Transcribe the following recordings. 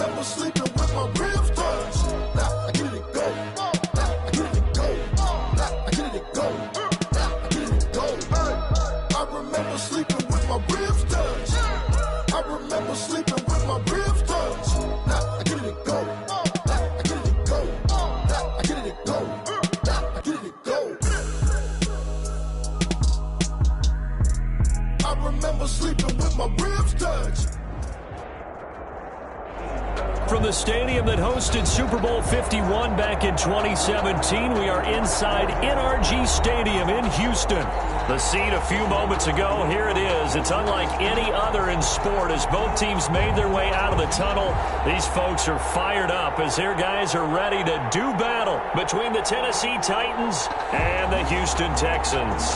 remember sleeping with my ribs touched. Now I get it go. Now I get it go. Now I get it go. Now I get it go. I remember sleeping with my ribs touched. I remember sleeping with my ribs touched. Now I get it go. Now I get it go. Now I get it go. Now I get it go. I remember sleeping with my ribs touched. From the stadium that hosted Super Bowl 51 back in 2017, we are inside NRG Stadium in Houston. The scene a few moments ago, here it is. It's unlike any other in sport as both teams made their way out of the tunnel. These folks are fired up as their guys are ready to do battle between the Tennessee Titans and the Houston Texans.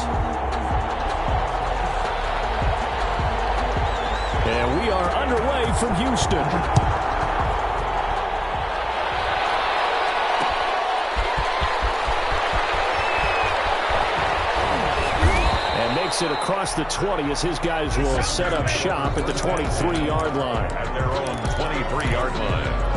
And we are underway from Houston. Makes it across the 20 as his guys will set up shop at the 23-yard line. At their own 23-yard line.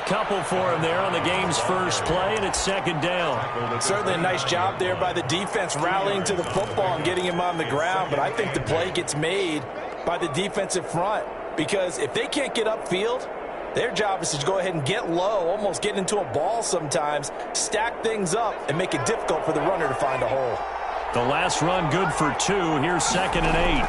Couple for him there on the game's first play, and it's second down. Certainly a nice job there by the defense rallying to the football and getting him on the ground, but I think the play gets made by the defensive front because if they can't get upfield, their job is to go ahead and get low, almost get into a ball sometimes, stack things up, and make it difficult for the runner to find a hole. The last run good for 2. Here's 2nd and 8.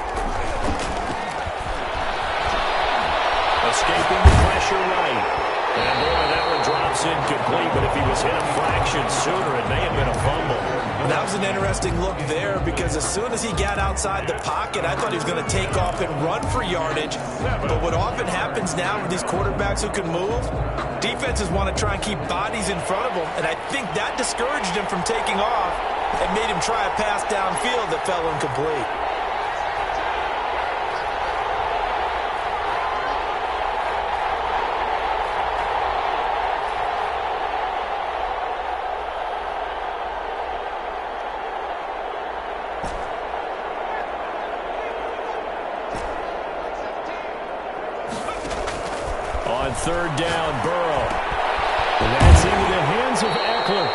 Escaping the pressure right. And boy, that one drops incomplete, but if he was hit a fraction sooner, it may have been a fumble. That was an interesting look there because as soon as he got outside the pocket, I thought he was going to take off and run for yardage. But what often happens now with these quarterbacks who can move, defenses want to try and keep bodies in front of them, and I think that discouraged him from taking off and made him try a pass downfield that fell incomplete. On third down, Burrow. And that's into the hands of Eckler.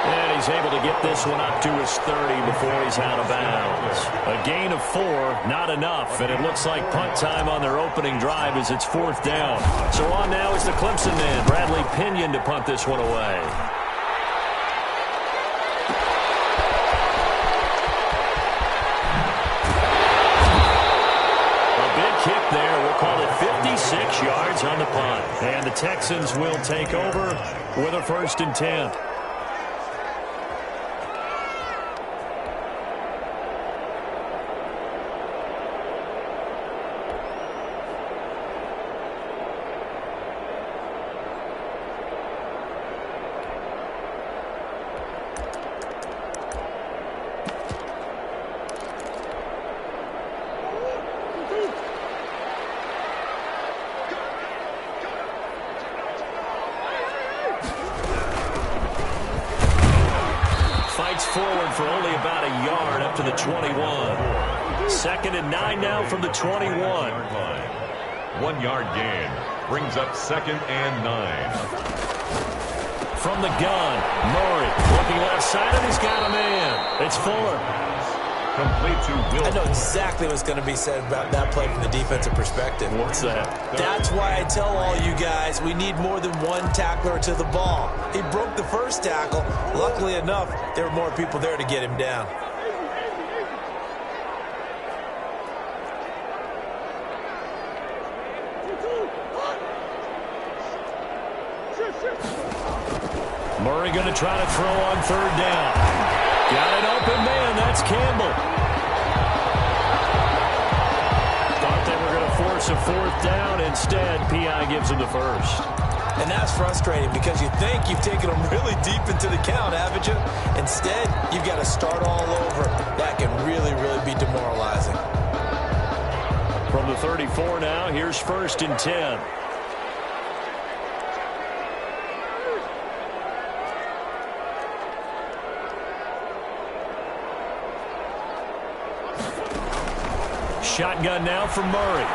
And he's able to get this one up to his 30 before he's out of bounds. A gain of 4, not enough. And it looks like punt time on their opening drive as it's 4th down. So on now is the Clemson man, Bradley Pinion, to punt this one away. Kick there. We'll call it 56 yards on the punt. And the Texans will take over with a 1st and 10. Forward for only about a yard up to the 21. 2nd and 9 now from the 21. 1-yard gain brings up 2nd and 9. From the gun, Murray looking left side, and he's got a man. It's Fuller. Complete to Will. I know exactly what's going to be said about that play from the defensive perspective. What's that? That's why I tell all you guys we need more than one tackler to the ball. He broke the first tackle. Luckily enough, there were more people there to get him down. Murray going to try to throw on 3rd down. Got an open man. That's Campbell. Thought they were going to force a fourth down. Instead, P.I. gives him the first. And that's frustrating because you think you've taken them really deep into the count, haven't you? Instead, you've got to start all over. That can really, really be demoralizing. From the 34 now, here's 1st and 10. Shotgun now from Murray.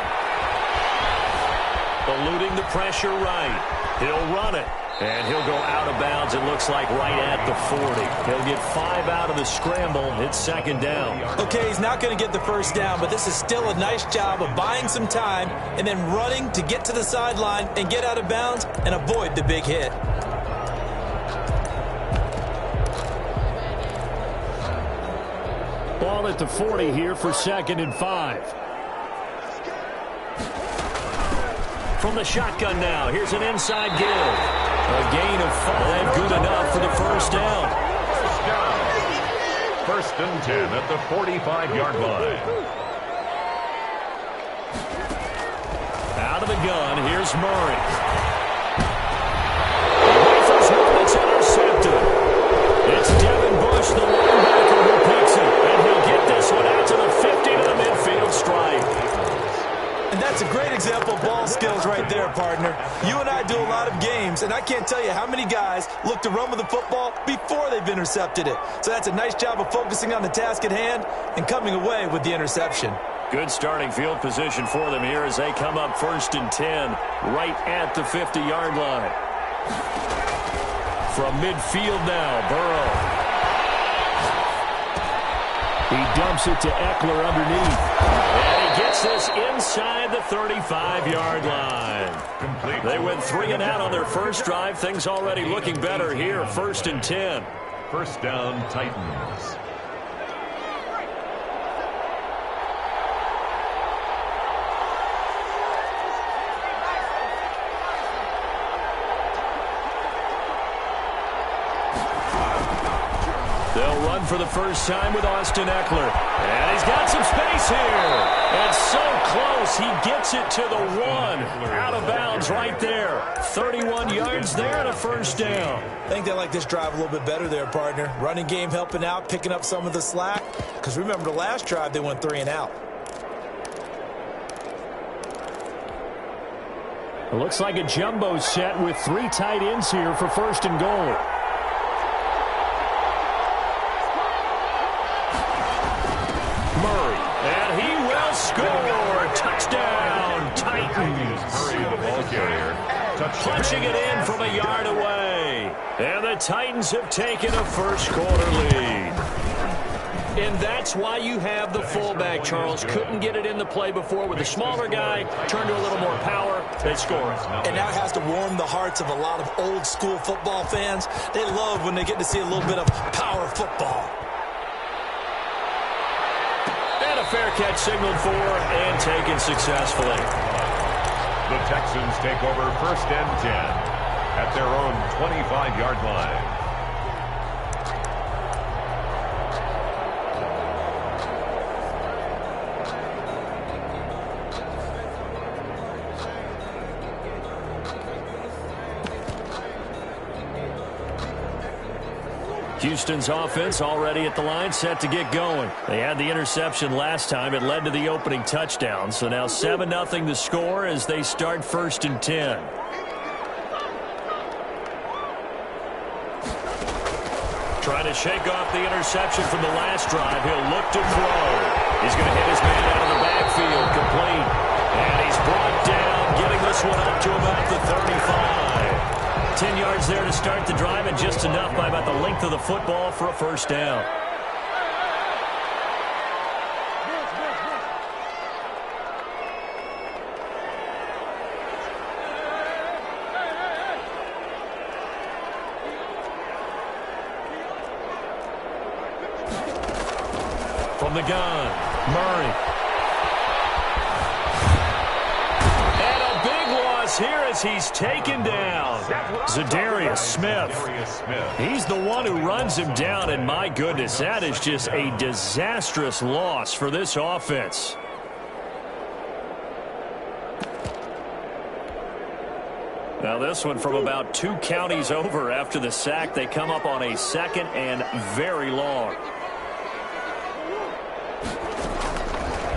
Eluding the pressure right. He'll run it. And he'll go out of bounds, it looks like, right at the 40. He'll get 5 out of the scramble. It's 2nd down. Okay, he's not going to get the first down, but this is still a nice job of buying some time and then running to get to the sideline and get out of bounds and avoid the big hit. Ball at the 40 here for 2nd and 5. From the shotgun now, here's an inside give. A gain of 5, good enough for the first down. First and 10 at the 45-yard line. Out of the gun, here's Murray. Rifles one, it's intercepted. It's Devin Bush, the linebacker, who picks it. And he'll get this one out to the 50 to the midfield stripe. And that's a great example of ball skills right there, partner. You and I do a lot of games, and I can't tell you how many guys look to run with the football before they've intercepted it. So that's a nice job of focusing on the task at hand and coming away with the interception. Good starting field position for them here as they come up 1st and 10 right at the 50-yard line. From midfield now, Burrow. He dumps it to Eckler underneath. And he gets this inside the 35-yard line. They went 3 and out on their first drive. Things already looking better here. 1st and 10. First down, Titans. They'll run for the first time with Austin Eckler. And he's got some space here. And so close, he gets it to the 1. Out of bounds right there. 31 yards there and a first down. I think they like this drive a little bit better there, partner. Running game helping out, picking up some of the slack. Because remember, the last drive, they went 3 and out. It looks like a jumbo set with 3 tight ends here for 1st and goal. Score! Touchdown, Titans! Hurry the ball carrier. Punching it in from a yard away. And the Titans have taken a first-quarter lead. And that's why you have the fullback, Charles. Couldn't get it in the play before with the smaller guy. Turned to a little more power. They score it. And that has to warm the hearts of a lot of old-school football fans. They love when they get to see a little bit of power football. Fair catch signaled for and taken successfully. The Texans take over 1st and 10 at their own 25-yard line. Houston's offense already at the line, set to get going. They had the interception last time. It led to the opening touchdown. So now 7-0 the score as they start 1st and 10. Trying to shake off the interception from the last drive. He'll look to throw. He's going to hit his man out of the backfield, complete. And he's brought down, getting this one up to about the 35. 10 yards there to start the drive, and just enough by about the length of the football for a first down. From the gun, Murray. Here as he's taken down. Za'Darius Smith. He's the one who runs him down, and my goodness, that is just a disastrous loss for this offense. Now this one from about 2 counties over after the sack. They come up on a 2nd and very long.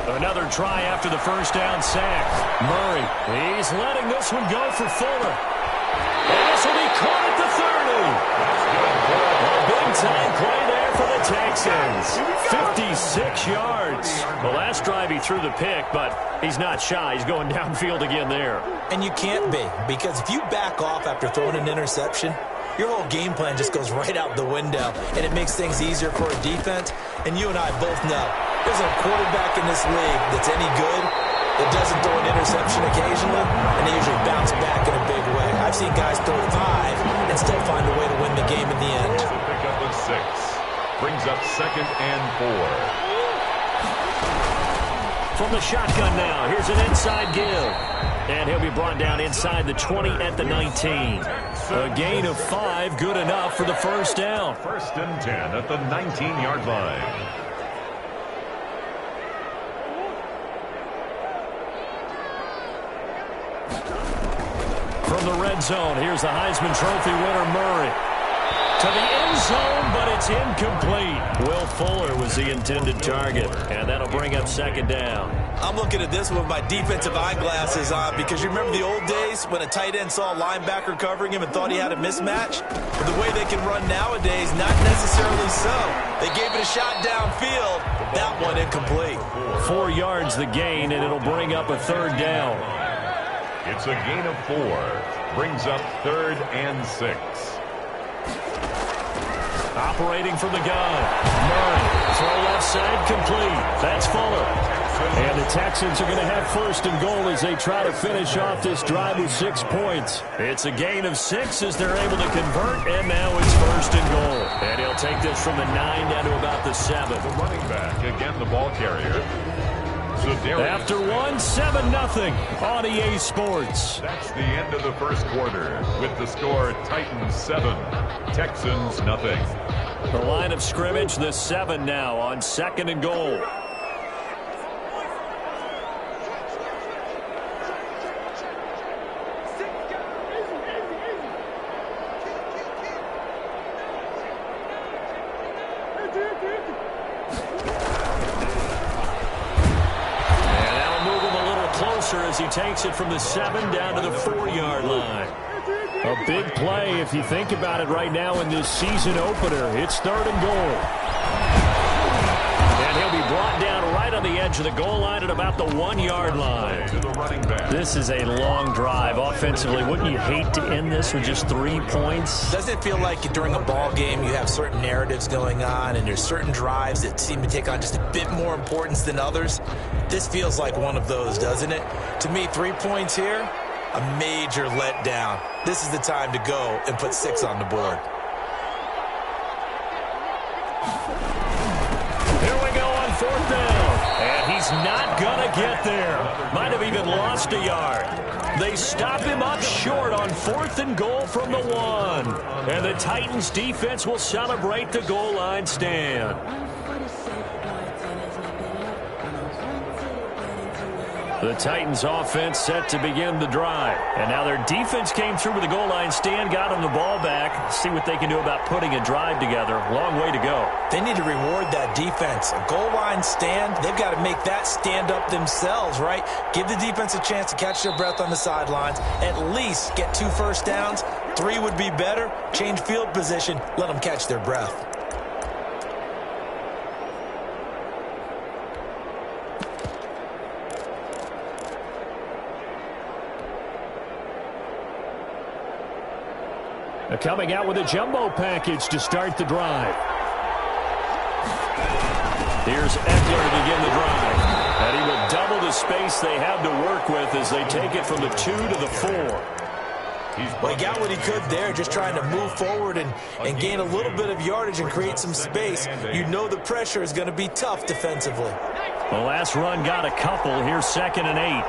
Another try after the first down sack. Murray, he's letting this one go for Fuller. And this will be caught at the 30. A big-time play there for the Texans. 56 yards. The last drive he threw the pick, but he's not shy. He's going downfield again there. And you can't be, because if you back off after throwing an interception, your whole game plan just goes right out the window, and it makes things easier for a defense. And you and I both know there's a quarterback in this league that's any good that doesn't throw an interception occasionally, and they usually bounce back in a big way. I've seen guys throw 5 and still find a way to win the game in the end. The pickup of 6 brings up 2nd and 4. From the shotgun now, here's an inside give. And he'll be brought down inside the 20 at the 19. A gain of 5, good enough for the first down. 1st and 10 at the 19-yard line. From the red zone, here's the Heisman Trophy winner, Murray. To the end zone, but it's incomplete. Will Fuller was the intended target, and that'll bring up 2nd down. I'm looking at this with my defensive eyeglasses on, because you remember the old days when a tight end saw a linebacker covering him and thought he had a mismatch? But the way they can run nowadays, not necessarily so. They gave it a shot downfield. That one incomplete. 4 yards the gain, and it'll bring up a 3rd down. It's a gain of 4. Brings up 3rd and 6. Operating from the gun. Murray, throw left side, complete. That's Fuller. And the Texans are going to have 1st and goal as they try to finish off this drive with 6 points. It's a gain of 6 as they're able to convert, and now it's 1st and goal. And he'll take this from the 9 down to about the 7. The running back, again the ball carrier. After 7-0 on EA Sports. That's the end of the first quarter with the score Titans 7, Texans nothing. The line of scrimmage, the 7 now on 2nd and goal. As he takes it from the 7 down to the 4-yard line. A big play if you think about it right now in this season opener. It's 3rd and goal. And he'll be brought down right on the edge of the goal line at about the 1-yard line. This is a long drive offensively. Wouldn't you hate to end this with just 3 points? Doesn't it feel like during a ball game you have certain narratives going on and there's certain drives that seem to take on just a bit more importance than others? This feels like one of those, doesn't it? To me, 3 points here, a major letdown. This is the time to go and put 6 on the board. Here we go on 4th down. And he's not going to get there. Might have even lost a yard. They stop him up short on 4th and goal from the 1. And the Titans defense will celebrate the goal line stand. The Titans offense set to begin the drive. And now their defense came through with the goal line stand, got them the ball back. See what they can do about putting a drive together. Long way to go. They need to reward that defense. A goal line stand, they've got to make that stand up themselves, right? Give the defense a chance to catch their breath on the sidelines. At least get 2 first downs. 3 would be better. Change field position. Let them catch their breath. Coming out with a jumbo package to start the drive. Here's Eckler to begin the drive. And he will double the space they have to work with as they take it from the 2 to the 4. Well, he got what he could there, just trying to move forward and gain a little bit of yardage and create some space. You know the pressure is going to be tough defensively. The last run got a couple. Here's 2nd and 8.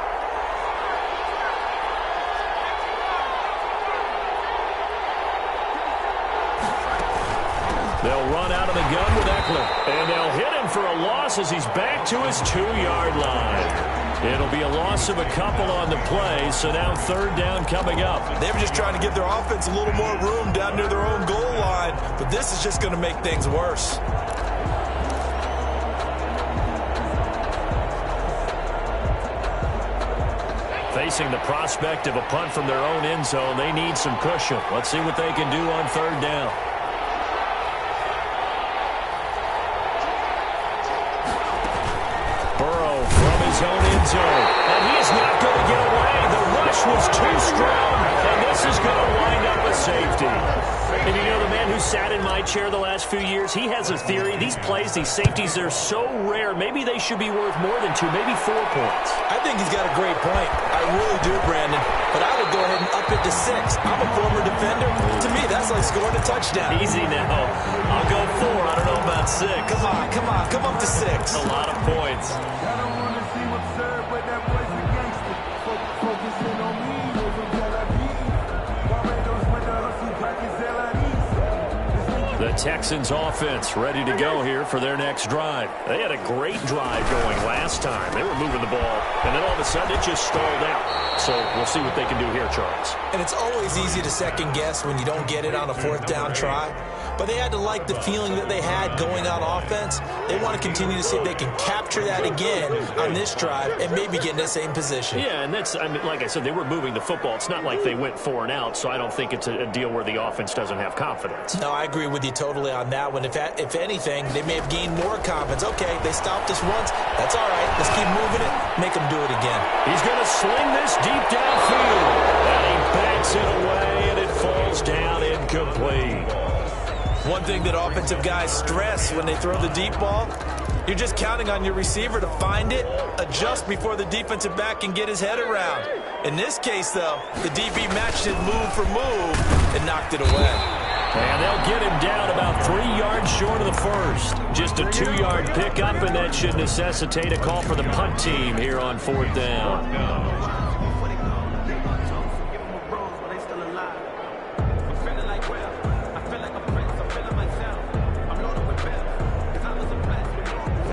They'll run out of the gun with Eckler. And they'll hit him for a loss as he's back to his 2-yard line. It'll be a loss of a couple on the play, so now third down coming up. They were just trying to give their offense a little more room down near their own goal line, but this is just going to make things worse. Facing the prospect of a punt from their own end zone, they need some cushion. Let's see what they can do on third down. Burrow from his own end zone, and he's not going to get away. The rush was too strong, and this is going to wind up a safety. And you know, the man who sat in my chair the last few years, he has a theory. These plays, these safeties, they're so rare. Maybe they should be worth more than 2, maybe 4 points. I think he's got a great point. I really do, Brandon. But I would go ahead and up it to 6. I'm a former defender. To me, that's like scoring a touchdown. Easy now. I'll go 4. I don't know about 6. Come up to 6. That's a lot of points. The Texans offense ready to go here for their next drive. They had a great drive going last time. They were moving the ball, and then all of a sudden it just stalled out. So we'll see what they can do here, Charles. And it's always easy to second guess when you don't get it on a 4th down try. But they had to like the feeling that they had going on offense. They want to continue to see if they can capture that again on this drive and maybe get in the same position. Yeah, and that's, I mean, like I said, they were moving the football. It's not like they went 4 and out, so I don't think it's a deal where the offense doesn't have confidence. No, I agree with you totally on that one. If anything, they may have gained more confidence. Okay, they stopped us once. That's all right. Let's keep moving it. Make them do it again. He's going to sling this deep downfield. And he backs it away, and it falls down incomplete. One thing that offensive guys stress when they throw the deep ball, you're just counting on your receiver to find it, adjust before the defensive back can get his head around. In this case, though, the DB matched it move for move and knocked it away. And they'll get him down about 3 yards short of the first. Just a 2-yard pickup, and that should necessitate a call for the punt team here on 4th down.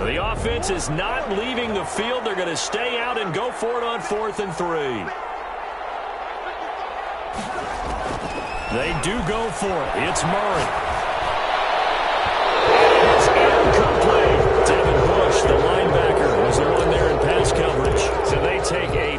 The offense is not leaving the field. They're going to stay out and go for it on 4th and 3. They do go for it. It's Murray. It's incomplete. Devin Bush, the linebacker, was the one there in pass coverage. So they take a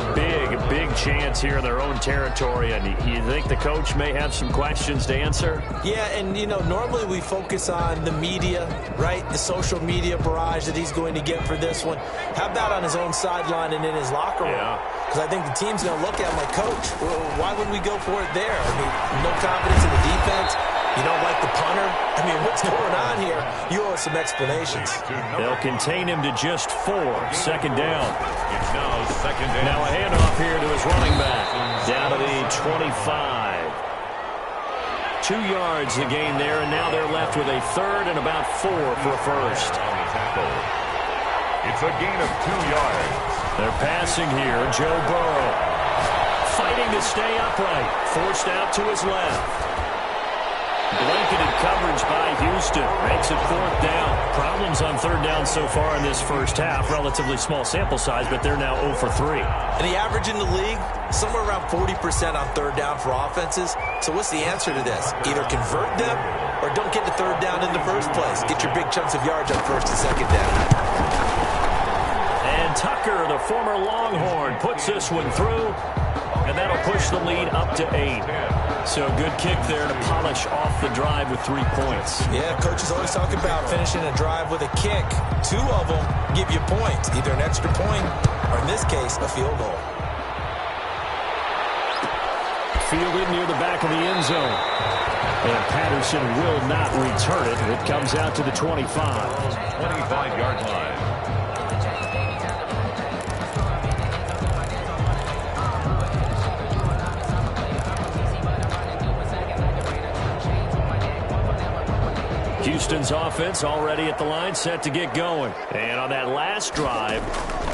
big chance here in their own territory. And you think the coach may have some questions to answer? Yeah, and, you know, normally we focus on the media, right? The social media barrage that he's going to get for this one. How about on his own sideline and in his locker room? Yeah. Because I think the team's going to look at him like, Coach, why would we go for it there? I mean, no confidence in the defense. You don't like the punter? I mean, what's going on here? You owe us some explanations. They'll contain him to just 4. 2nd down. It's now 2nd down. Now a handoff here to his running back. Down to the 25. 2 yards the gain there, and now they're left with a 3rd and about 4 for a first. It's a gain of 2 yards. They're passing here. Joe Burrow fighting to stay upright. Forced out to his left. Blanketed coverage by Houston. Makes it 4th down. Problems on 3rd down so far in this first half. Relatively small sample size, but they're now 0 for 3. And the average in the league, somewhere around 40% on 3rd down for offenses. So what's the answer to this? Either convert them or don't get to 3rd down in the first place. Get your big chunks of yards on 1st and 2nd down. And Tucker, the former Longhorn, puts this one through. And that'll push the lead up to 8. So good kick there to polish off the drive with 3 points. Yeah, coaches always talk about finishing a drive with a kick. 2 of them give you points, either an extra point or, in this case, a field goal. Fielded near the back of the end zone. And Patterson will not return it. It comes out to the 25. 25-yard line. Houston's offense already at the line, set to get going. And on that last drive,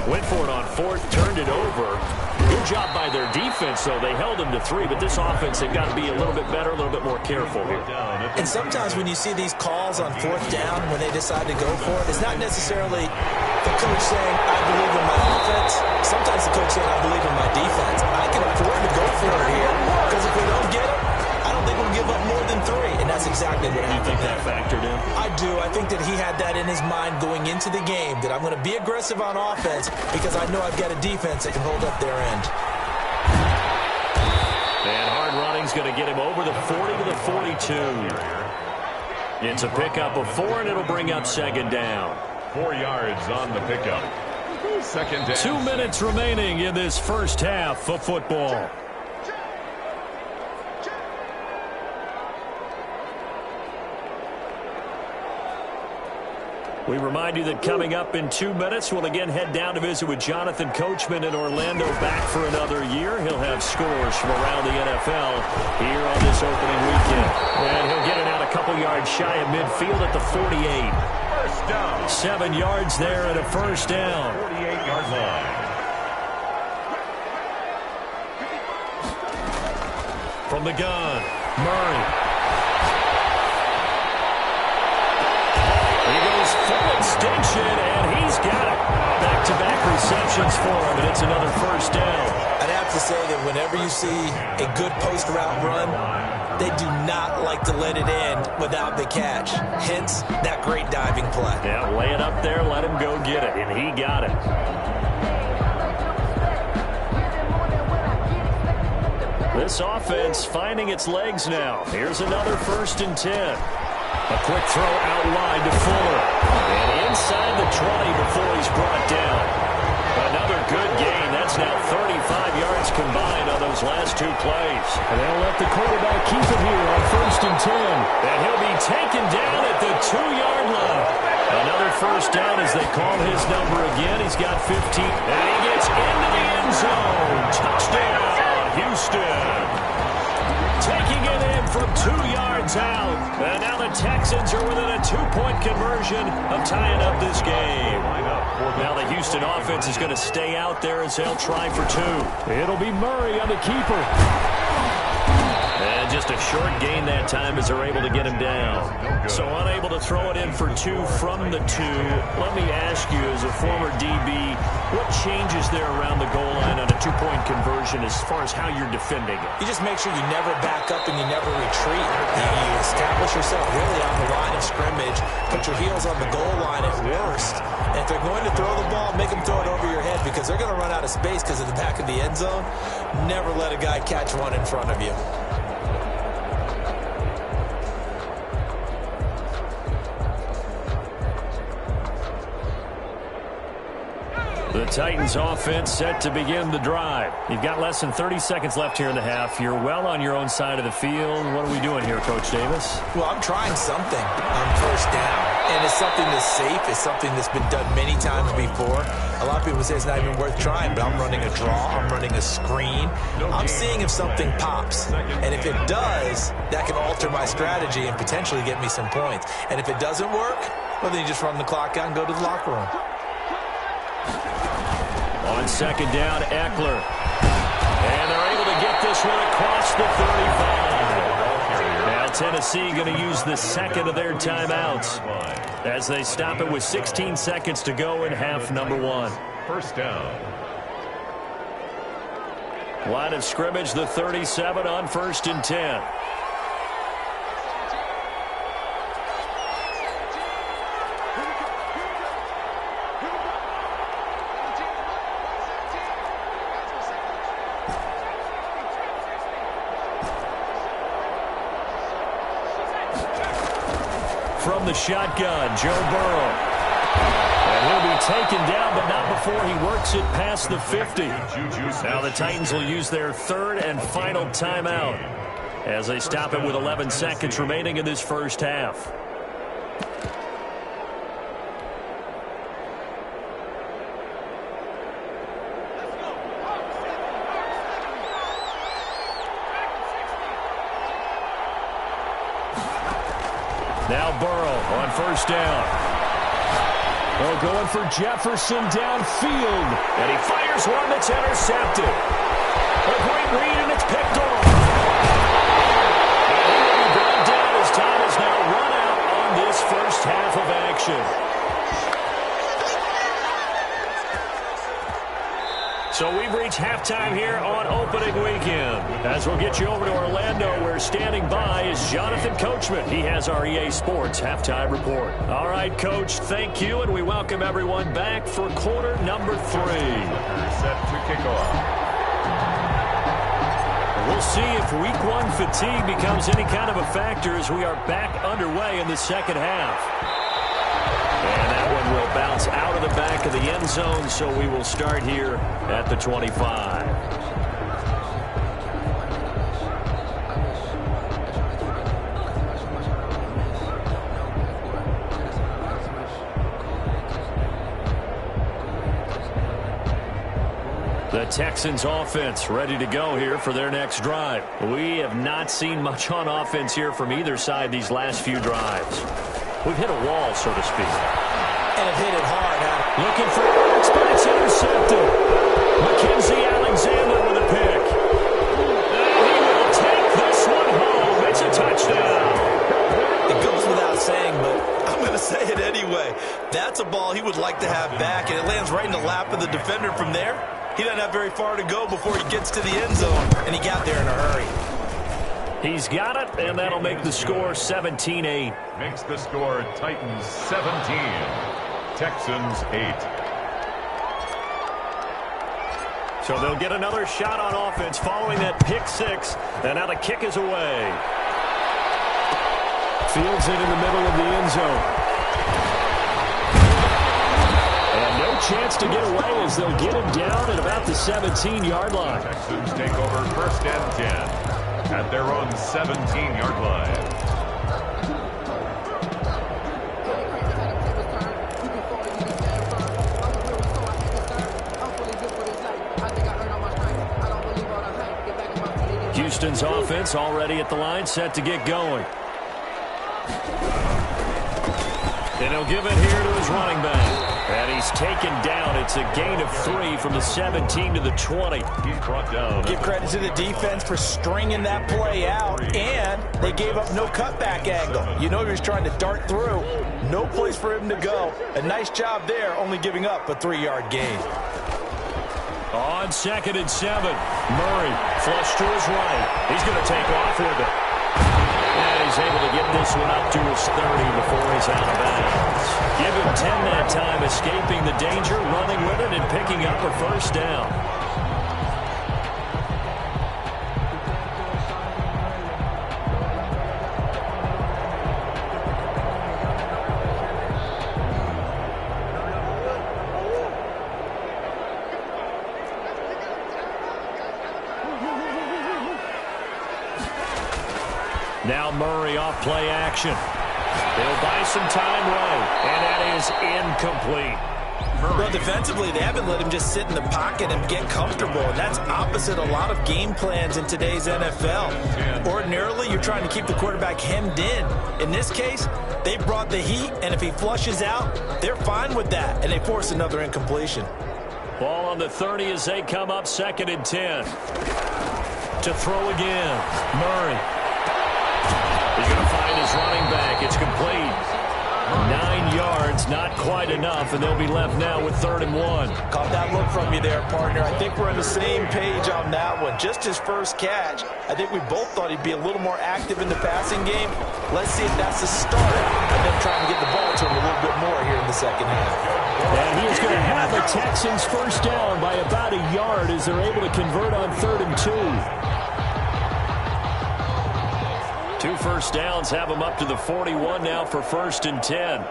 went for it on 4th, turned it over. Good job by their defense, though. They held them to 3, but this offense, they've got to be a little bit better, a little bit more careful here. And sometimes when you see these calls on 4th down, when they decide to go for it, it's not necessarily The coach saying, I believe in my offense. Sometimes the coach saying, I believe in my defense. I can afford to go for it here because if we don't get it, I don't think we'll give up more than 3. And that's exactly what happened. You think that factored in? I do. I think that he had that in his mind going into the game, that I'm going to be aggressive on offense because I know I've got a defense that can hold up their end. And hard running's going to get him over the 40 to the 42. It's a pickup of 4, and it'll bring up second down. 4 yards on the pickup. Second down. 2 minutes remaining in this first half of football. We remind you that coming up in 2 minutes, we'll again head down to visit with Jonathan Coachman in Orlando, back for another year. He'll have scores from around the NFL here on this opening weekend. And he'll get it out a couple yards shy of midfield at the 48. First down. 7 yards there and a first down. 48-yard line. From the gun, Murray. Full extension, and he's got it. Back-to-back receptions for him, and it's another first down. I'd have to say that whenever you see a good post-route run, they do not like to let it end without the catch. Hence, that great diving play. Yeah, lay it up there, let him go get it, and he got it. This offense finding its legs now. Here's another 1st and 10. A quick throw out wide to Fuller. And inside the 20 before he's brought down. Another good gain. That's now 35 yards combined on those last 2 plays. And they'll let the quarterback keep it here on 1st and 10. And he'll be taken down at the 2-yard line. Another first down as they call his number again. He's got 15. And he gets into the end zone. Touchdown, Houston. Taking it in from 2 yards out. And now the Texans are within a 2-point conversion of tying up this game. Now the Houston offense is going to stay out there as they'll try for 2. It'll be Murray on the keeper. And just a short gain that time as they're able to get him down. So unable to throw it in for 2 from the 2. Let me ask you, as a former DB, what changes there around the goal line on a 2-point conversion as far as how you're defending it? You just make sure you never back up and you never retreat. You establish yourself really on the line of scrimmage, put your heels on the goal line at worst. And if they're going to throw the ball, make them throw it over your head because they're going to run out of space because of the back of the end zone. Never let a guy catch one in front of you. The Titans offense set to begin the drive. You've got less than 30 seconds left here in the half. You're well on your own side of the field. What are we doing here, Coach Davis? Well, I'm trying something on first down. And it's something that's safe. It's something that's been done many times before. A lot of people say it's not even worth trying, but I'm running a draw. I'm running a screen. I'm seeing if something pops. And if it does, that can alter my strategy and potentially get me some points. And if it doesn't work, well, then you just run the clock out and go to the locker room. On second down, Eckler. And they're able to get this one across the 35. Now Tennessee going to use the second of their timeouts as they stop it with 16 seconds to go in half number 1. First down. Line of scrimmage, the 37 on 1st and 10. From the shotgun, Joe Burrow. And he'll be taken down, but not before he works it past the 50. Now the Titans will use their 3rd and final timeout as they stop it with 11 seconds remaining in this first half. Now Burrow on first down. Well, going for Jefferson downfield. And he fires one that's intercepted. A great read, and it's picked off. And he will be brought down as time has now run out on this first half of action. As we'll get you over to Orlando, where standing by is Jonathan Coachman. He has our EA Sports halftime report. All right, Coach, thank you, and we welcome everyone back for quarter number 3. Set to kick off. We'll see if Week 1 fatigue becomes any kind of a factor as we are back underway in the second half. And that one will bounce out of the back of the end zone, so we will start here at the 25. The Texans offense ready to go here for their next drive. We have not seen much on offense here from either side these last few drives. We've hit a wall, so to speak. And have hit it hard, huh? Looking for Ertz, but it's intercepted. Mackenzie Alexander with a pick. And he will take this one home. It's a touchdown. It goes without saying, but I'm going to say it anyway. That's a ball he would like to have back, and it lands right in the lap of the defender from there. He doesn't have very far to go before he gets to the end zone, and he got there in a hurry. He's got it, and that'll make the score 17-8. Makes the score Titans 17, Texans 8. So they'll get another shot on offense following that pick 6, and now the kick is away. Fields it in the middle of the end zone. Chance to get away as they'll get him down at about the 17-yard line. Texans take over first and 10 at their own 17-yard line. Houston's offense already at the line, set to get going. And he'll give it here to his running back. And he's taken down. It's a gain of 3 from the 17 to the 20. He's brought down. Give credit to the defense for stringing that play out, and they gave up no cutback angle. You know he was trying to dart through. No place for him to go. A nice job there, only giving up a 3-yard gain. On 2nd and 7, Murray flush to his right. He's going to take off with it. And he's able to get this one up to his 30 before he's out of bounds. Give him 10 that time, escaping the danger, running with it, and picking up a first down. Now Murray off play action. They'll buy some time right, and that is incomplete. Well, defensively, they haven't let him just sit in the pocket and get comfortable, and that's opposite a lot of game plans in today's NFL. Ordinarily, you're trying to keep the quarterback hemmed in. In this case, they brought the heat, and if he flushes out, they're fine with that, and they force another incompletion. Ball on the 30 as they come up 2nd and 10. To throw again, Murray. He's going to find his running back. It's complete. 9 yards, not quite enough, and they'll be left now with 3rd and 1. Caught that look from you there, partner. I think we're on the same page on that one. Just his first catch. I think we both thought he'd be a little more active in the passing game. Let's see if that's the start of them trying to get the ball to him a little bit more here in the second half. And he is going to have the Texans first down by about a yard as they're able to convert on 3rd and 2. 2 first downs have them up to the 41 now for 1st and 10.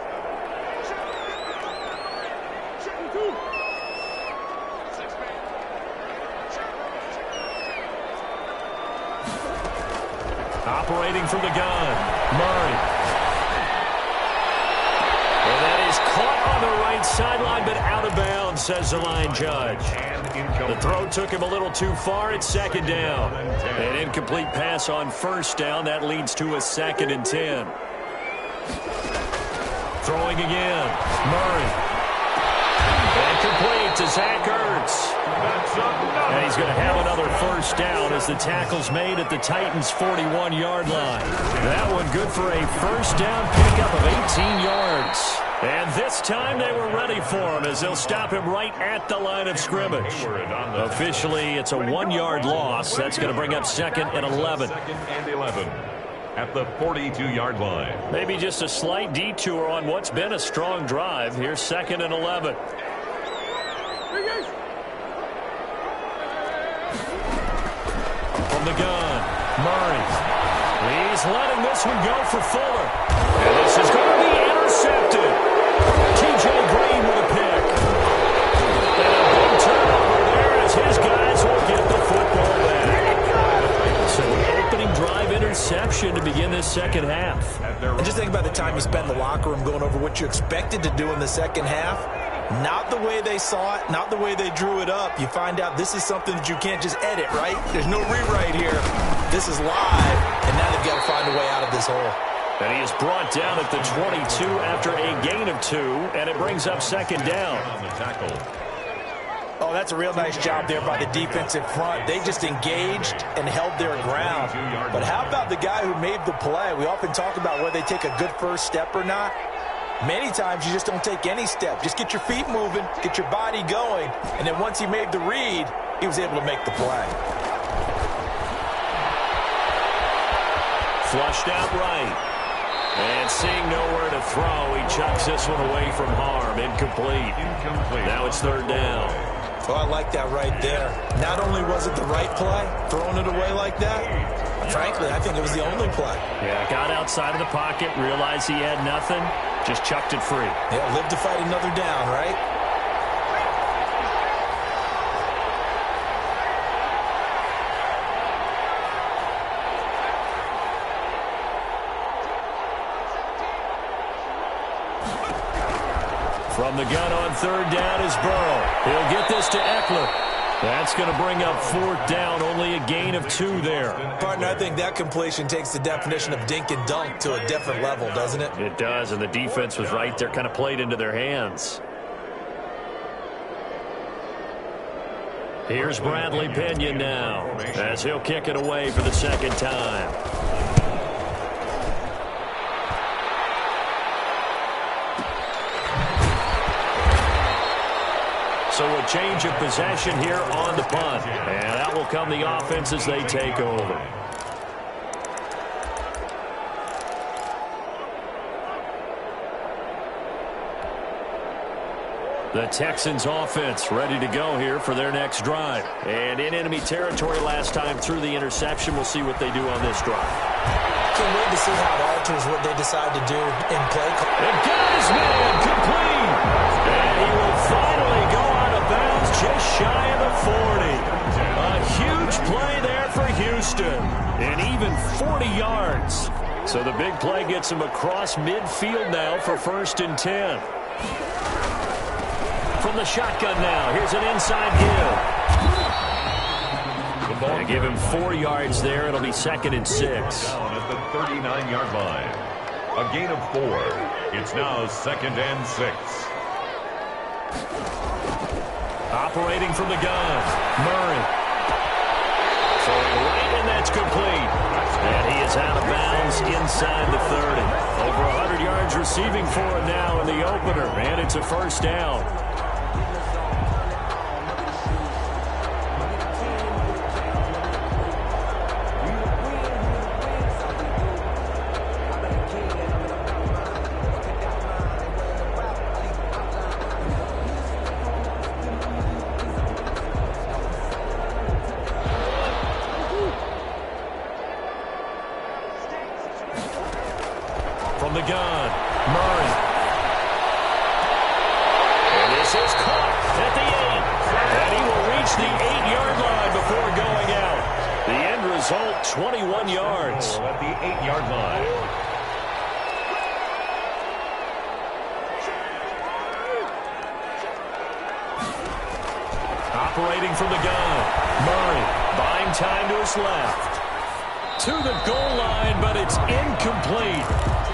Operating from the gun, Murray. And that is caught on the right sideline, but out of bounds, says the line judge. The throw took him a little too far. It's 2nd down. An incomplete pass on 1st down. That leads to a 2nd and 10. Throwing again. Murray. And complete to Zach Ertz. And he's going to have another first down as the tackle's made at the Titans' 41-yard line. That one good for a first down pickup of 18 yards. And this time they were ready for him as they'll stop him right at the line of scrimmage. Officially, it's a 1-yard loss. That's going to bring up 2nd and 11. 2nd and 11 at the 42-yard line. Maybe just a slight detour on what's been a strong drive. Here's 2nd and 11. From the gun, Murray. He's letting this one go for Fuller. And this is going to be intercepted. T.J. Green with a pick. And a big turnover there as his guys will get the football back. So an opening drive interception to begin this second half. And just think about the time you spent in the locker room going over what you expected to do in the second half. Not the way they saw it, not the way they drew it up. You find out this is something that you can't just edit, right? There's no rewrite here. This is live, and now they've got to find a way out of this hole. And he is brought down at the 22 after a gain of 2, and it brings up 2nd down. On the tackle. Oh, that's a real nice job there by the defensive front. They just engaged and held their ground. But how about the guy who made the play? We often talk about whether they take a good first step or not. Many times you just don't take any step. Just get your feet moving, get your body going, and then once he made the read, he was able to make the play. Flushed out right. And seeing nowhere to throw, he chucks this one away from harm. Incomplete. Now it's 3rd down. Oh, I like that right there. Not only was it the right play, throwing it away like that, frankly, I think it was the only play. Yeah, got outside of the pocket, realized he had nothing, just chucked it free. Yeah, live to fight another down, right? From the gun on 3rd down is Burrow. He'll get this to Eckler. That's going to bring up 4th down, only a gain of 2 there. Partner, I think that completion takes the definition of dink and dunk to a different level, doesn't it? It does, and the defense was right there, kind of played into their hands. Here's Bradley Pinion now, as he'll kick it away for the 2nd time. So a change of possession here on the punt. And that will come the offense as they take over. The Texans offense ready to go here for their next drive. And in enemy territory last time through the interception. We'll see what they do on this drive. Can't wait to see how it alters what they decide to do in play. And got his man complete. And he will finally go out of bounds just shy of the 40. A huge play there for Houston. And even 40 yards. So the big play gets him across midfield now for 1st and 10. From the shotgun now, here's an inside give. They give him 4 yards there. It'll be 2nd and 6. Down at the 39-yard line. A gain of 4. It's now 2nd and 6. Operating from the gun, Murray. Throwing right, and that's complete. And he is out of bounds inside the 30. Over 100 yards receiving for him now in the opener. And it's a 1st down. From the gun, Murray. And this is caught at the 8. And he will reach the 8-yard line before going out. The end result, 21 yards. At the 8-yard line. Operating from the gun, Murray buying time to his left. To the goal line, but it's incomplete.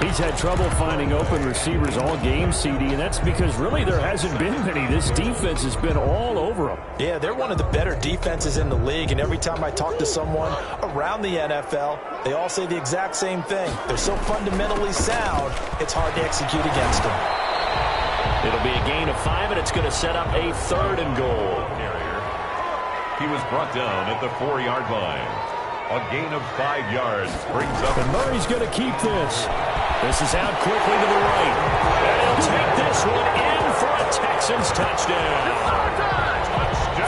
He's had trouble finding open receivers all game, CD, and that's because really there hasn't been many. This defense has been all over them. Yeah, they're one of the better defenses in the league, and every time I talk to someone around the NFL, they all say the exact same thing. They're so fundamentally sound, it's hard to execute against them. It'll be a gain of 5, and it's going to set up a 3rd and goal. He was brought down at the 4-yard line. A gain of 5 yards brings up. And Murray's going to keep this. This is out quickly to the right. And he'll take this one in for a Texans touchdown.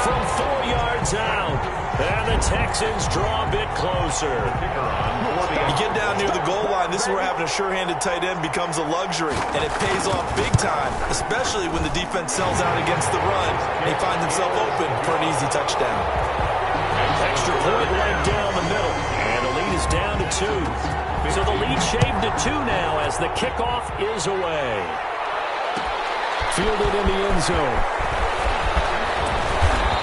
From 4 yards out. And the Texans draw a bit closer. You get down near the goal line, this is where having a sure-handed tight end becomes a luxury. And it pays off big time, especially when the defense sells out against the run. And he finds himself open for an easy touchdown. Extra point right down the middle. And the lead is down to 2. So the lead shaved to 2 now as the kickoff is away. Fielded in the end zone.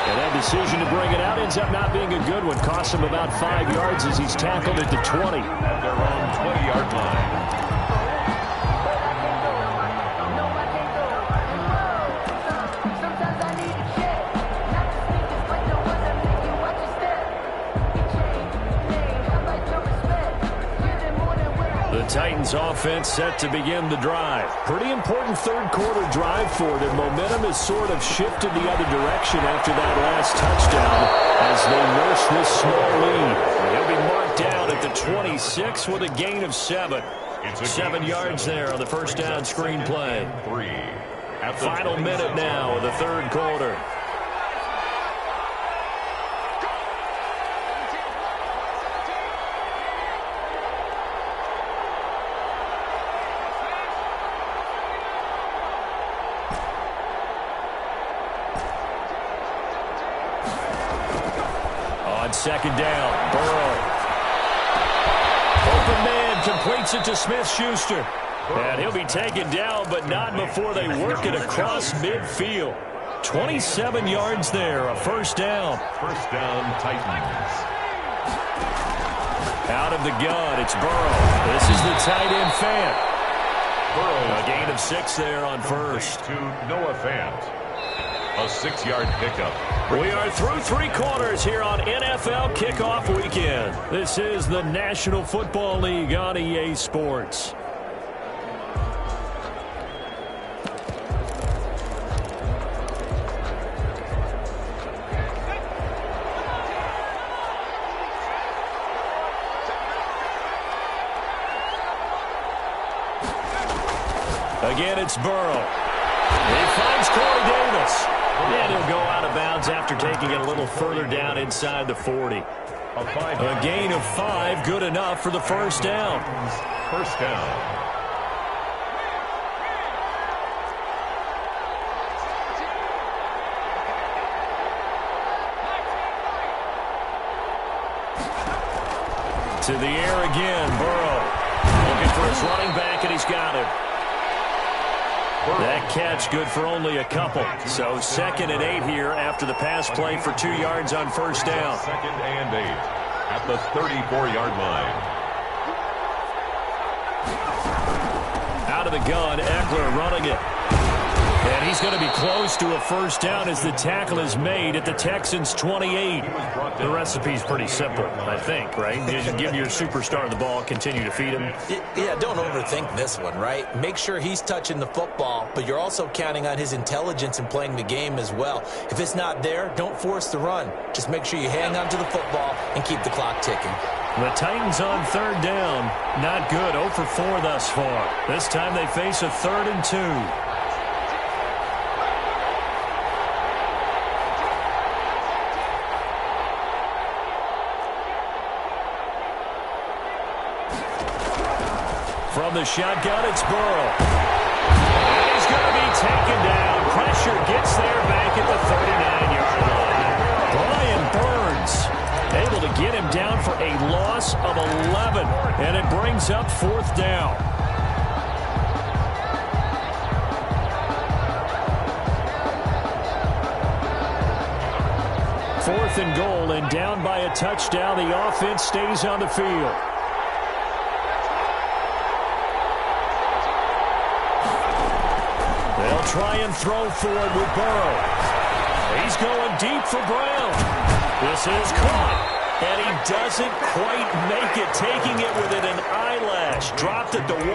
And that decision to bring it out ends up not being a good one. Costs him about 5 yards as he's tackled at the 20. At their own 20-yard line. Titans offense set to begin the drive. Pretty important third-quarter drive for them. Momentum has sort of shifted the other direction after that last touchdown as they nurse this small lead. He'll be marked down at the 26 with a gain of 7. 7 yards there on the first down screen play. Final minute now of the third quarter. Second down, Burrow. Open man completes it to Smith-Schuster. And he'll be taken down, but not before they work it across midfield. 27 yards there, a first down. First down, Titans. Out of the gun, it's Burrow. This is the tight end Fant. Burrow, a gain of 6 there on first. To Noah Fant. A 6-yard pickup. We are through 3 quarters here on NFL Kickoff Weekend. This is the National Football League on EA Sports. Again, it's Burrow. He finds Corey Davis. And he'll go out of bounds after taking it a little further down inside the 40. A gain of 5, good enough for the first down. First down. To the air again, Burrow. Looking for his running back, and he's got him. That catch good for only a couple. So 2nd and 8 here after the pass play for 2 yards on first down. 2nd and 8 at the 34-yard line. Out of the gun, Eckler running it. And he's going to be close to a first down as the tackle is made at the Texans' 28. The recipe's pretty simple, I think, right? You just give your superstar the ball, continue to feed him. Yeah, don't overthink this one, right? Make sure he's touching the football, but you're also counting on his intelligence in playing the game as well. If it's not there, don't force the run. Just make sure you hang on to the football and keep the clock ticking. The Titans on third down. Not good. 0 for 4 thus far. This time they face a 3rd and 2. From the shotgun, it's Burrow. And he's going to be taken down. Pressure gets there back at the 39-yard line. Brian Burns able to get him down for a loss of 11. And it brings up 4th down. Fourth and goal, and down by a touchdown. The offense stays on the field. Try and throw for it with Burrow. He's going deep for Brown. This is caught. And he doesn't quite make it, taking it within an eyelash. Dropped at the 1.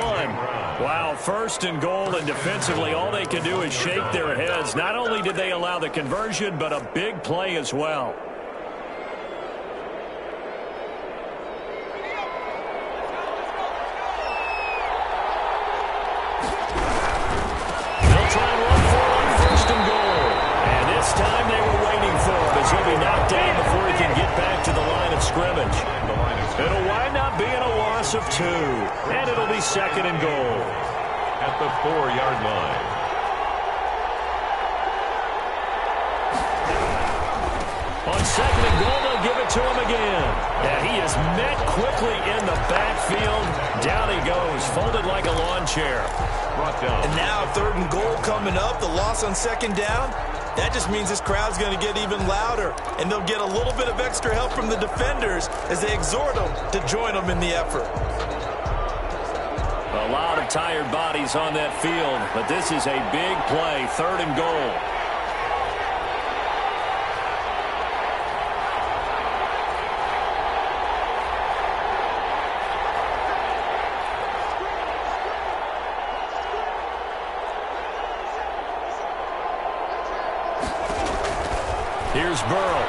Wow, 1st and goal, and defensively all they can do is shake their heads. Not only did they allow the conversion, but a big play as well. They'll try and run for it on 1st and goal. And this time they were waiting for him as he'll be knocked down before he can get back to the line of scrimmage. It'll wind up being a loss of 2. And it'll be 2nd and goal. At the 4-yard line. On 2nd and goal, they'll give it to him again. And he is met quickly in the backfield. Down he goes, folded like a lawn chair. Brought down. And now 3rd and goal coming up. The loss on 2nd down. That just means this crowd's going to get even louder. And they'll get a little bit of extra help from the defenders as they exhort them to join them in the effort. A lot of tired bodies on that field, but this is a big play, 3rd and goal. Here's Burrow.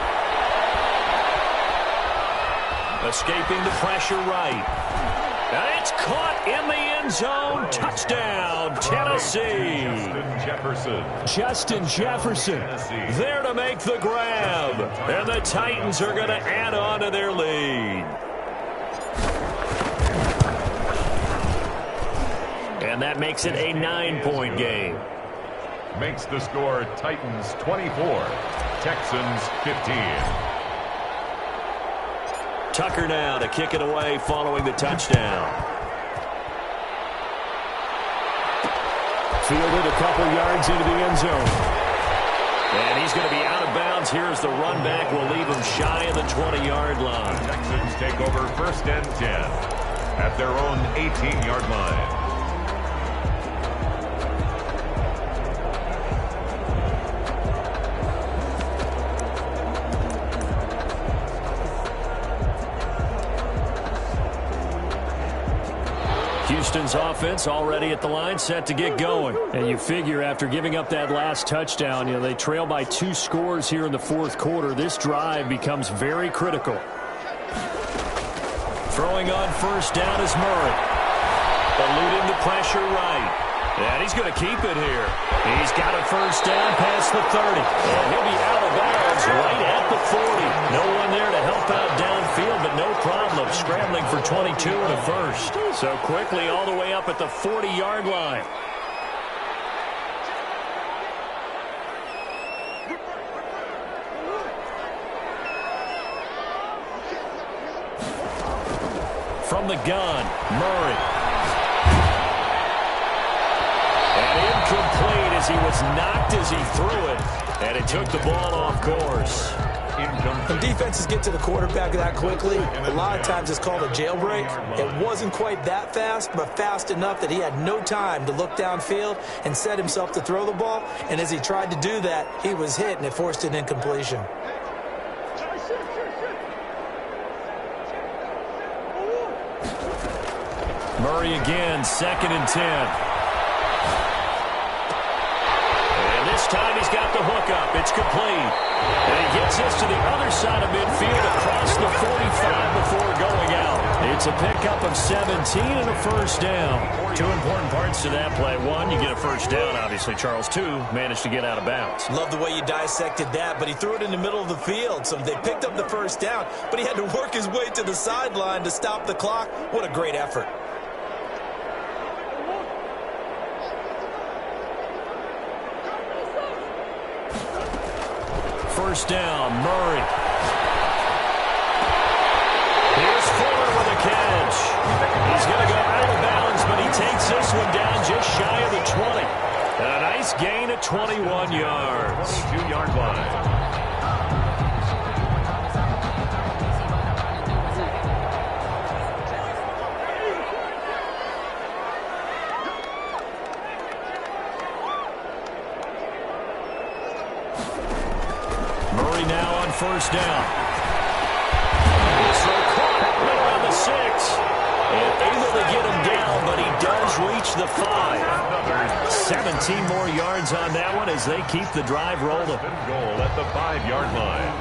Escaping the pressure right. And it's caught in the end zone. Touchdown, Tennessee. Justin Jefferson there to make the grab. And the Titans are going to add on to their lead. And that makes it a 9-point game. Makes the score Titans 24, Texans 15. Tucker now to kick it away following the touchdown. Fielded a couple yards into the end zone. And he's going to be out of bounds here as the run back will leave him shy of the 20-yard line. Texans take over 1st and 10 at their own 18-yard line. Houston's offense already at the line, set to get going. And you figure after giving up that last touchdown, they trail by 2 scores here in the 4th quarter. This drive becomes very critical. Throwing on 1st down is Murray. Eluding the pressure right. And he's going to keep it here. He's got a 1st down past the 30. And he'll be out of bounds right at the 40. No one there to help out downfield, but no problem scrambling for 22 and a 1st. So quickly all the way up at the 40-yard line. From the gun, Murray. And incomplete as he was knocked as he threw it. And it took the ball off course. When defenses get to the quarterback that quickly, a lot of times it's called a jailbreak. It wasn't quite that fast, but fast enough that he had no time to look downfield and set himself to throw the ball. And as he tried to do that, he was hit, and it forced an incompletion. Murray again, 2nd and 10. And this time he's got the hook up. It's complete. And he gets this to the other side of midfield across the 45 before going out. It's a pickup of 17 and a 1st down. 2 important parts to that play. 1, you get a 1st down, obviously, Charles. 2, managed to get out of bounds. Love the way you dissected that, but he threw it in the middle of the field. So they picked up the 1st down, but he had to work his way to the sideline to stop the clock. What a great effort. 1st down, Murray. Here's Fuller with a catch. He's going to go out of bounds, but he takes this one down just shy of the 20. And a nice gain of 21 yards. 22-yard line. Murray now on 1st down. 6. And able to get him down, but he does reach the 5. 17 more yards on that one as they keep the drive rolling. Goal at the 5-yard line.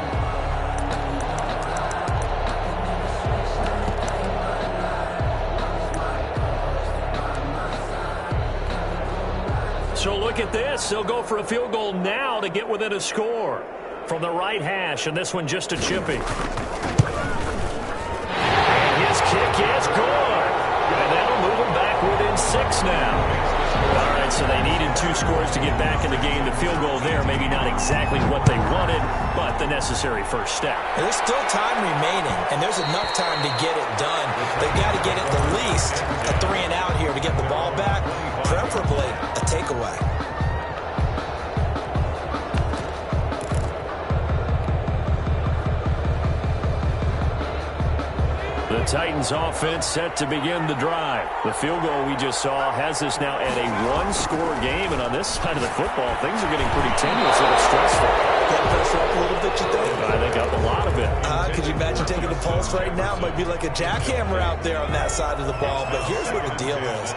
So look at this. They'll go for a field goal now to get within a score. From the right hash, and this one just a chippy. And his kick is good. And that'll move him back within 6 now. All right, so they needed 2 scores to get back in the game. The field goal there, maybe not exactly what they wanted, but the necessary first step. There's still time remaining, and there's enough time to get it done. They've got to get it at least a 3-and-out here to get the ball back, preferably a takeaway. The Titans offense set to begin the drive. The field goal we just saw has us now at a 1-score game, and on this side of the football, things are getting pretty tenuous, a little stressful. Got to pressure up a little bit, you think? I think up a lot of it. Could you imagine taking the pulse right now? It might be like a jackhammer out there on that side of the ball, but here's what the deal is.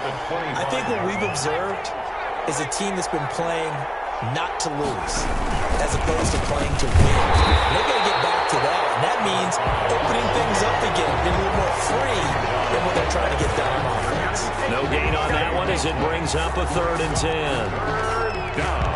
I think what we've observed is a team that's been playing not to lose as opposed to playing to win. And they've got to get back to that, and that means opening things up again, being a little more free than what they're trying to get done on offense. No gain on that one as it brings up a 3rd and 10. Third down.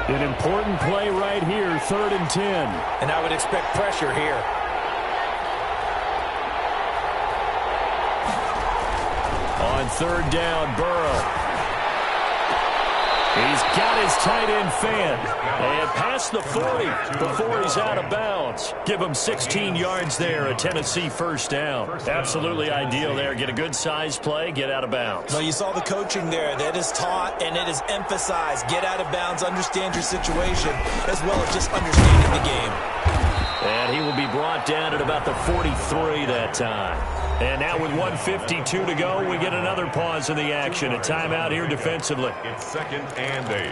An important play right here, 3rd and 10. And I would expect pressure here. On 3rd down, Burrow. He's got his tight end fan. And past the 40 before he's out of bounds. Give him 16 yards there, a Tennessee first down. Absolutely ideal there. Get a good size play, get out of bounds. No, you saw the coaching there. That is taught and it is emphasized. Get out of bounds, understand your situation, as well as just understanding the game. And he will be brought down at about the 43 that time. And now with 1:52 to go, we get another pause in the action. A timeout here defensively. It's 2nd and 8.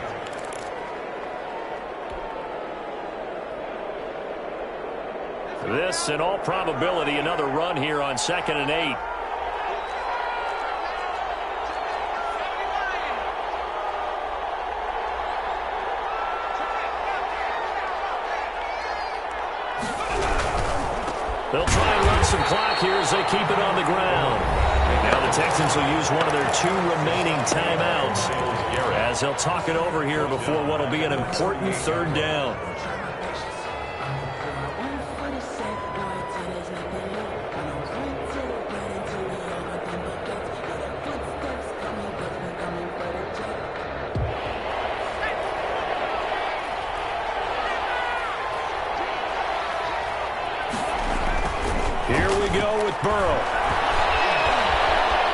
This, in all probability, another run here on 2nd and 8. They'll try and run some clock here as they keep it on the ground. Now the Texans will use one of their 2 remaining timeouts as they'll talk it over here before what will be an important 3rd down. Here we go with Burrow.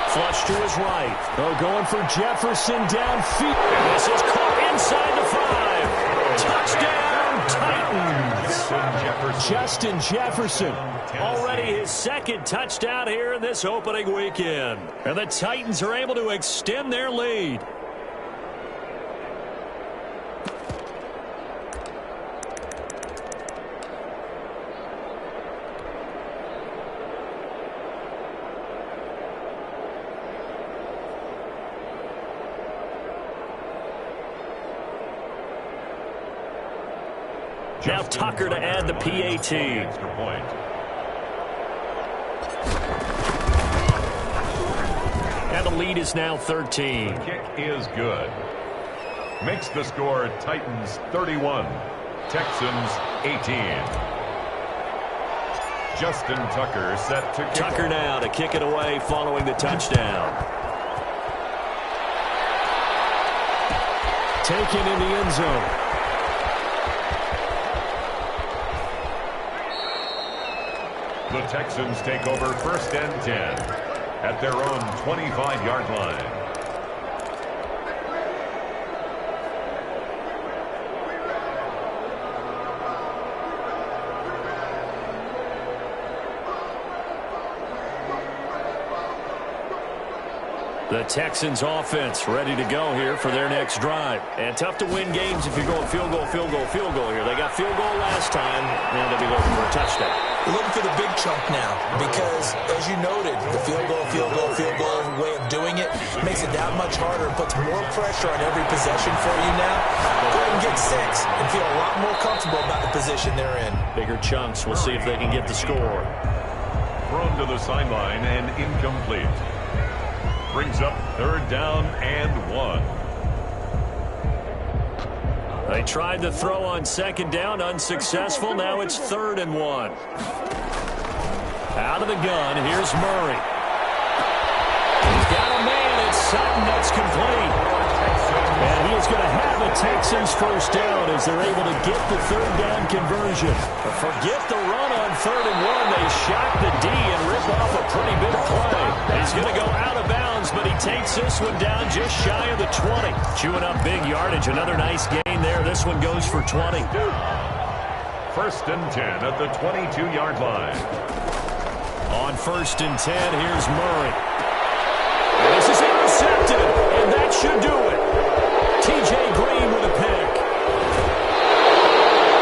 Flush to his right. Oh, going for Jefferson downfield. And this is caught inside the 5. Touchdown, Titans. Justin Jefferson. Already his 2nd touchdown here in this opening weekend. And the Titans are able to extend their lead. Now Tucker to add the PAT. Extra point. And the lead is now 13. The kick is good. Makes the score Titans 31, Texans 18. Justin Tucker set to kick. Tucker now to kick it away following the touchdown. Taken in the end zone. The Texans take over first and 10 at their own 25-yard line. The Texans offense ready to go here for their next drive. And tough to win games if you're going field goal here. They got field goal last time, and they'll be looking for a touchdown. They're looking for the big chunk now because, as you noted, the field goal way of doing it makes it that much harder and puts more pressure on every possession for you now. Go ahead and get 6 and feel a lot more comfortable about the position they're in. Bigger chunks. We'll see if they can get the score. Thrown to the sideline and incomplete. Brings up third down and 1. They tried to throw on second down, unsuccessful. Now it's 3rd and 1. Out of the gun, here's Murray. He's got a man, it's Sutton, that's complete. And he is going to have a Texans first down as they're able to get the 3rd down conversion. But forget the run on 3rd and 1. They shock the D and rip off a pretty big play. He's going to go out of bounds, but he takes this one down just shy of the 20. Chewing up big yardage. Another nice gain there. This one goes for 20. First and 10 at the 22-yard line. On 1st and 10, here's Murray. And this is intercepted, and that should do it. T.J. Green with a pick.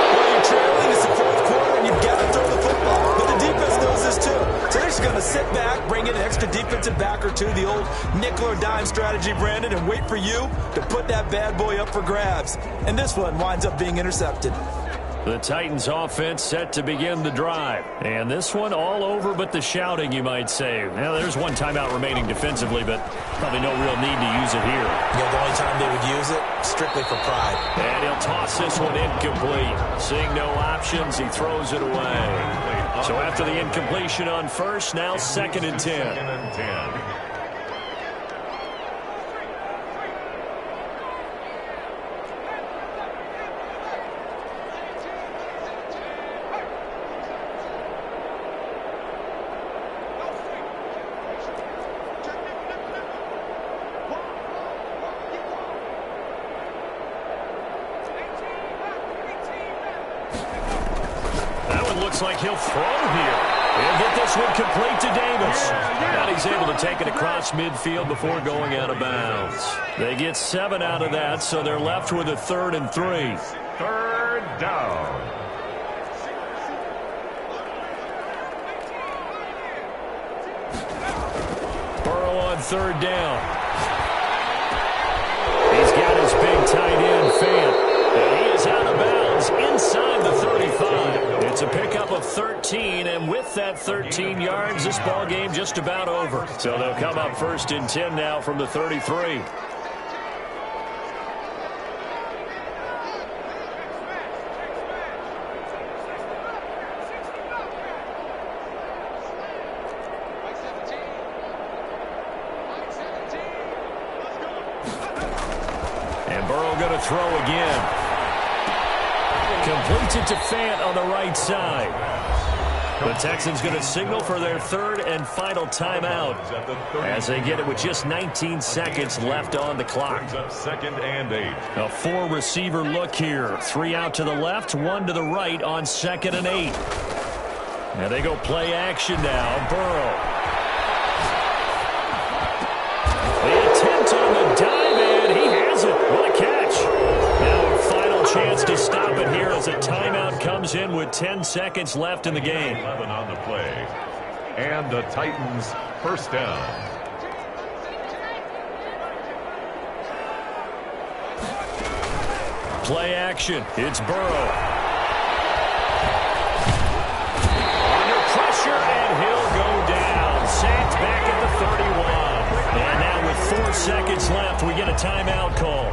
Well, you're trailing. It's the 4th quarter, and you've got to throw the football. But the defense knows this, too. So they're just going to sit back, bring in an extra defensive back or two, the old nickel or dime strategy, Brandon, and wait for you to put that bad boy up for grabs. And this one winds up being intercepted. The Titans offense set to begin the drive. And this one all over but the shouting, you might say. Now, there's one timeout remaining defensively, but probably no real need to use it here. Yeah, the only time they would use it, strictly for pride. And he'll toss this one incomplete. Seeing no options, he throws it away. So after the incompletion on 1st, now 2nd and 10. 2nd and 10. Looks like he'll throw here. He'll get this one complete to Davis. Now he's able to take it across midfield before going out of bounds. They get 7 out of that, so they're left with a 3rd and 3. 3rd down. Burrow on 3rd down. He's got his big tight end, Fant. And he is out of bounds inside the 35. It's a pickup of 13, and with that 13 yards, this ball game just about over. So they'll come up 1st and 10 now from the 33. And Burrow going to throw again. Completes it to Fant on the right side. The Texans going to signal for their 3rd and final timeout as they get it with just 19 seconds left on the clock. 2nd and 8. A 4-receiver look here. 3 out to the left, 1 to the right on 2nd and 8. Now they go play action now. Burrow. The attempt on the dive, and he has it. What a catch. Now a final chance to stop it here as a timeout comes in with 10 seconds left in the game. 11 on the play. And the Titans first down. Play action. It's Burrow. Under pressure, and he'll go down. Sacked back at the 31. And now with 4 seconds left, we get a timeout call.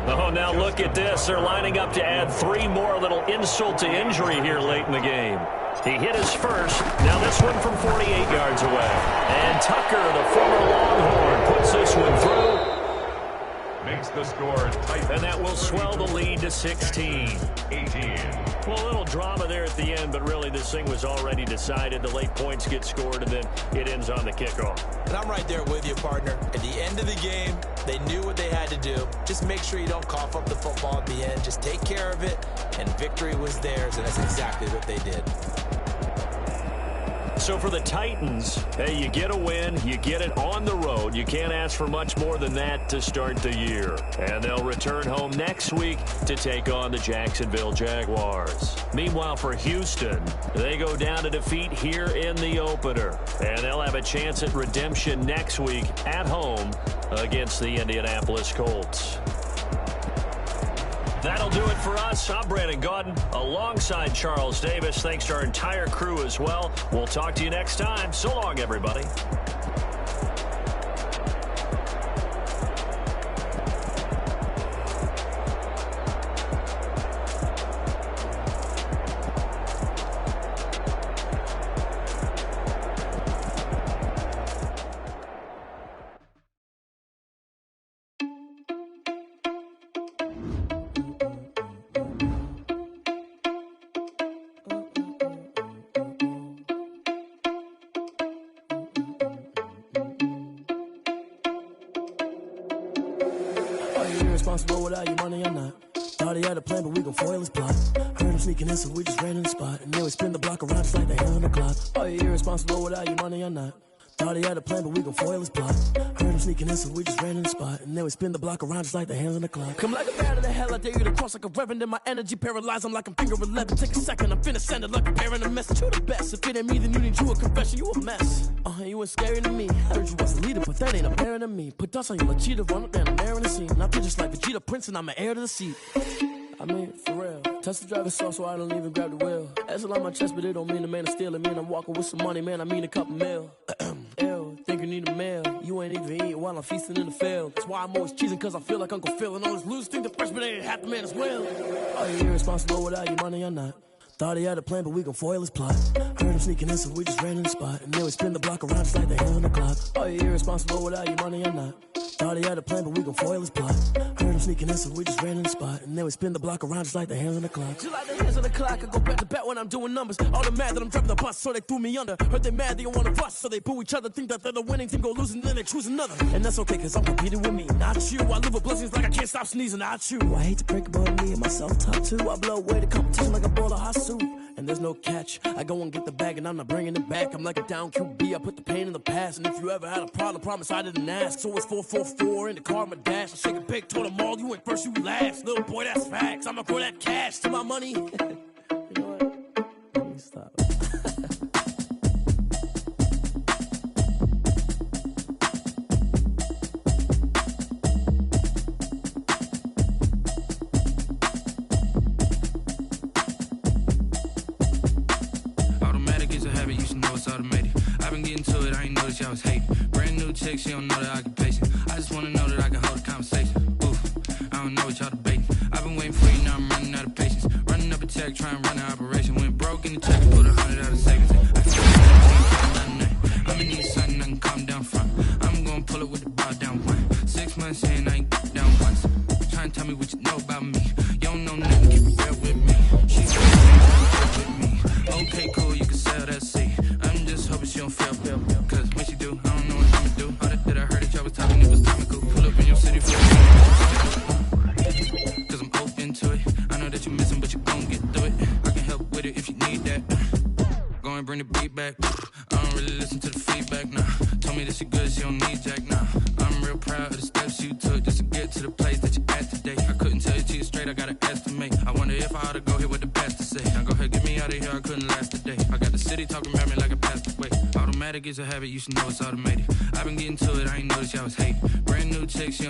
Oh, now look at this. They're lining up to add 3 more. A little insult to injury here late in the game. He hit his first. Now this one from 48 yards away. And Tucker, the former Longhorn, puts this one through. Makes the score tight. And that will swell the lead to 16. 18. Well, a little drama there at the end, but really this thing was already decided. The late points get scored, and then it ends on the kickoff. And I'm right there with you, partner. At the end of the game, they knew what they had to do. Just make sure you don't cough up the football at the end. Just take care of it, and victory was theirs, and that's exactly what they did. So for the Titans, hey, you get a win, you get it on the road. You can't ask for much more than that to start the year. And they'll return home next week to take on the Jacksonville Jaguars. Meanwhile, for Houston, they go down to defeat here in the opener. And they'll have a chance at redemption next week at home against the Indianapolis Colts. That'll do it for us. I'm Brandon Gaudin alongside Charles Davis. Thanks to our entire crew as well. We'll talk to you next time. So long, everybody. Irresponsible without your money, I'm not. Thought he had a plan, but we gon' foil his plot. Heard him sneaking in, so we just ran in the spot. And then we spin the block around just like the hand on the clock. Are you irresponsible without your money, I'm not. Thought he had a plan, but we gon' foil his plot. Heard him sneaking in, so we just ran in the spot. And then we spin the block around just like the hands on the clock. Come like a bat of the hell, I dare you to cross like a reverend. In my energy paralyzed, I'm like I'm finger 11. Take a second, I'm finna send it like a parent a message. You the best, if it ain't me, then you need you a confession. You a mess, you ain't scary to me. Heard you was a leader, but that ain't apparent to me. Put dust on you like cheetah, run up down the air in the scene. Now feel just like Vegeta Prince, and I'm an heir to the seat. I mean, for real. Touch the driver's soft, so I don't even grab the wheel. That's on my chest, but it don't mean the man is stealing. Man, I'm walking with some money, man, I mean a couple mil. Ew, think you need a meal. You ain't even eating while I'm feasting in the field. That's why I'm always cheesing, cause I feel like Uncle Phil. And all those losers think the freshman ain't half the man as well. Are you irresponsible without your money or not? Thought he had a plan, but we gon' foil his plot. Heard him sneaking in, so we just ran in the spot. And then we spin the block around just like the hand on the clock. Are you irresponsible without your money or not? Thought he had a plan, but we gon' foil his plot. Heard him sneaking in, so we just ran in the spot. And then we spin the block around just like the hands on the clock. Just like the hands on the clock, I go back to back when I'm doing numbers. All the mad that I'm driving the bus, so they threw me under. Heard they mad, they don't wanna bust, so they boo each other. Think that they're the winning team, go losing, then they choose another. And that's okay, cause I'm competing with me, not you. I live with blessings like I can't stop sneezing, not you. I hate to break it, but me and myself talk too. I blow away the competition like a bowl of hot soup. And there's no catch. I go and get the bag and I'm not bringing it back. I'm like a down QB, I put the pain in the past. And if you ever had a problem, promise I didn't ask. So it's 444 in the car, my dash. I shake a big, told them all, you ain't first, you last. Little boy, that's facts. I'ma throw that cash to my money. You know what? Let me stop. I was hating. Brand new chick, she don't know the occupation. I just wanna know that I can hold a conversation. Oof, I don't know what y'all debating. I've been waiting for you, now I'm running out of patience. Running up a check, trying to run an operation. Went broke in the check, put 100 out of savings. I can't I'ma need something I can calm down from. I'm gonna pull it with the bar down one. 6 months in, I ain't down once. Trying to tell me what you know about me. You don't know nothing, keep it real with me. She's with me. Okay, cool, you can sell that seat. I'm just hoping she don't feel. Cause when she do, I don't know what I'ma do. All that I heard that y'all was talking, it was comical. Pull up in your city for cause I'm open to it. I know that you're missing, but you gon' get through it. I can help with it if you need that. Go and bring the beat back. I don't really listen to the feedback, nah. Told me that she good, she don't need jack, nah. I'm real proud of the steps you took just to get to the place that you're at today. I couldn't tell you to you straight, I gotta estimate. I wonder if I ought to go here with the best to say. Now go ahead, get me out of here, I couldn't last a day. I got the city talking about me like a passed away. Automatic is a habit, you should know it's automated. I've been getting to it, I ain't noticed y'all was hating. Brand new chick, she